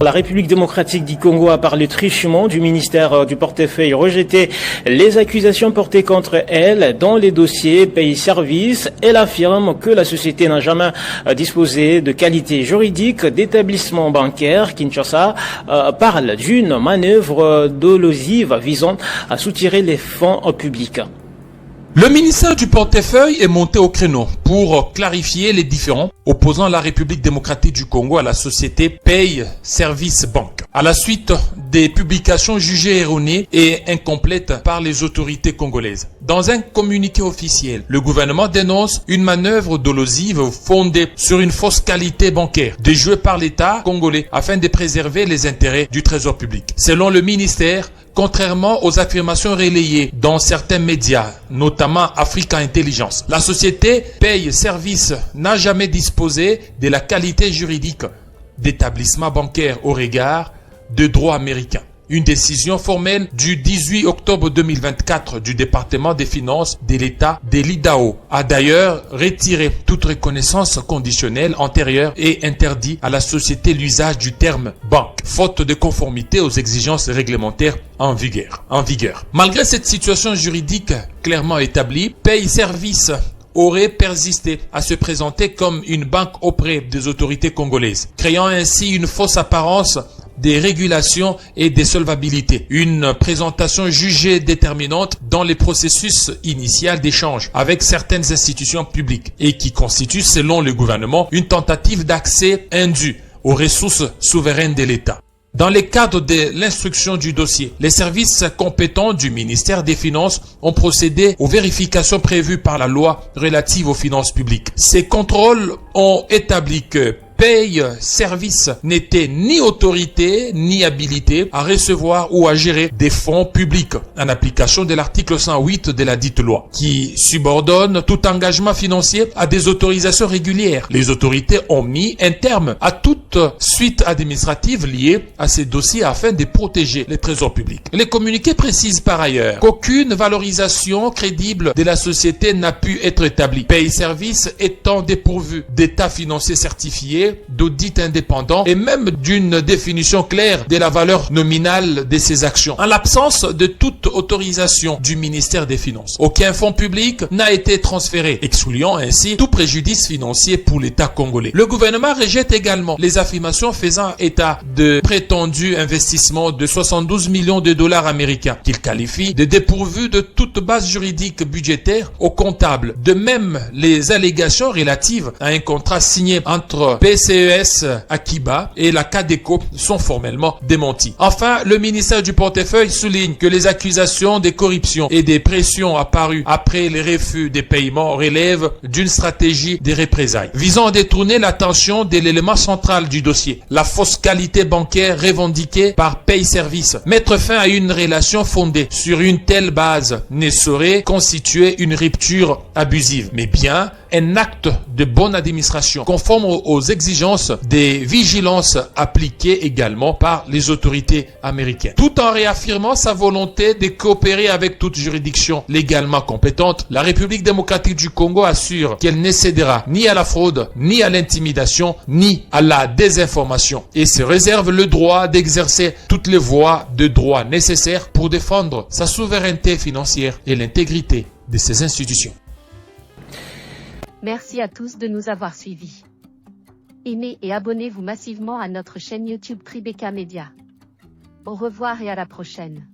La République démocratique du Congo a par le truchement du ministère du portefeuille rejeté les accusations portées contre elle dans les dossiers pays-services. Elle affirme que la société n'a jamais disposé de qualité juridique d'établissement bancaire. Kinshasa parle d'une manœuvre dolosive visant à soutirer les fonds publics. Le ministère du portefeuille est monté au créneau pour clarifier les différends opposant la République démocratique du Congo à la société Paye Service Bank. À la suite des publications jugées erronées et incomplètes par les autorités congolaises. Dans un communiqué officiel, le gouvernement dénonce une manœuvre dolosive fondée sur une fausse qualité bancaire déjouée par l'État congolais afin de préserver les intérêts du trésor public. Selon le ministère, contrairement aux affirmations relayées dans certains médias, notamment Africa Intelligence, la société Paye Service n'a jamais disposé de la qualité juridique d'établissement bancaire au regard de droit américain. Une décision formelle du 18 octobre 2024 du département des finances de l'État de l'Idaho a d'ailleurs retiré toute reconnaissance conditionnelle antérieure et interdit à la société l'usage du terme banque, faute de conformité aux exigences réglementaires en vigueur. Malgré cette situation juridique clairement établie, Paye Service aurait persisté à se présenter comme une banque auprès des autorités congolaises, créant ainsi une fausse apparence des régulations et des solvabilités. Une présentation jugée déterminante dans les processus initial d'échange avec certaines institutions publiques et qui constitue, selon le gouvernement, une tentative d'accès indu aux ressources souveraines de l'État. Dans le cadre de l'instruction du dossier, les services compétents du ministère des Finances ont procédé aux vérifications prévues par la loi relative aux finances publiques. Ces contrôles ont établi que Paye Service n'était ni autorité ni habilité à recevoir ou à gérer des fonds publics en application de l'article 108 de la dite loi qui subordonne tout engagement financier à des autorisations régulières. Les autorités ont mis un terme à toute suite administrative liée à ces dossiers afin de protéger les trésors publics. Les communiqués précisent par ailleurs qu'aucune valorisation crédible de la société n'a pu être établie. Paye Service étant dépourvu d'état financier certifié, d'audit indépendant et même d'une définition claire de la valeur nominale de ses actions. En l'absence de toute autorisation du ministère des Finances, aucun fonds public n'a été transféré, excluant ainsi tout préjudice financier pour l'État congolais. Le gouvernement rejette également les affirmations faisant état de prétendus investissements de 72 millions de dollars américains, qu'il qualifie de dépourvus de toute base juridique budgétaire ou comptable. De même, les allégations relatives à un contrat signé entre PCES Akiba et la Cadeco sont formellement démenties. Enfin, le ministère du portefeuille souligne que les accusations de corruption et des pressions apparues après les refus des paiements relèvent d'une stratégie de représailles visant à détourner l'attention de l'élément central du dossier, la fausse qualité bancaire revendiquée par Paye Service. Mettre fin à une relation fondée sur une telle base ne saurait constituer une rupture abusive, mais bien un acte de bonne administration, conforme aux exigences des vigilances appliquées également par les autorités américaines. Tout en réaffirmant sa volonté de coopérer avec toute juridiction légalement compétente, la République démocratique du Congo assure qu'elle ne cédera ni à la fraude, ni à l'intimidation, ni à la désinformation et se réserve le droit d'exercer toutes les voies de droit nécessaires pour défendre sa souveraineté financière et l'intégrité de ses institutions. Merci à tous de nous avoir suivis. Aimez et abonnez-vous massivement à notre chaîne YouTube Tribeca Media. Au revoir et à la prochaine.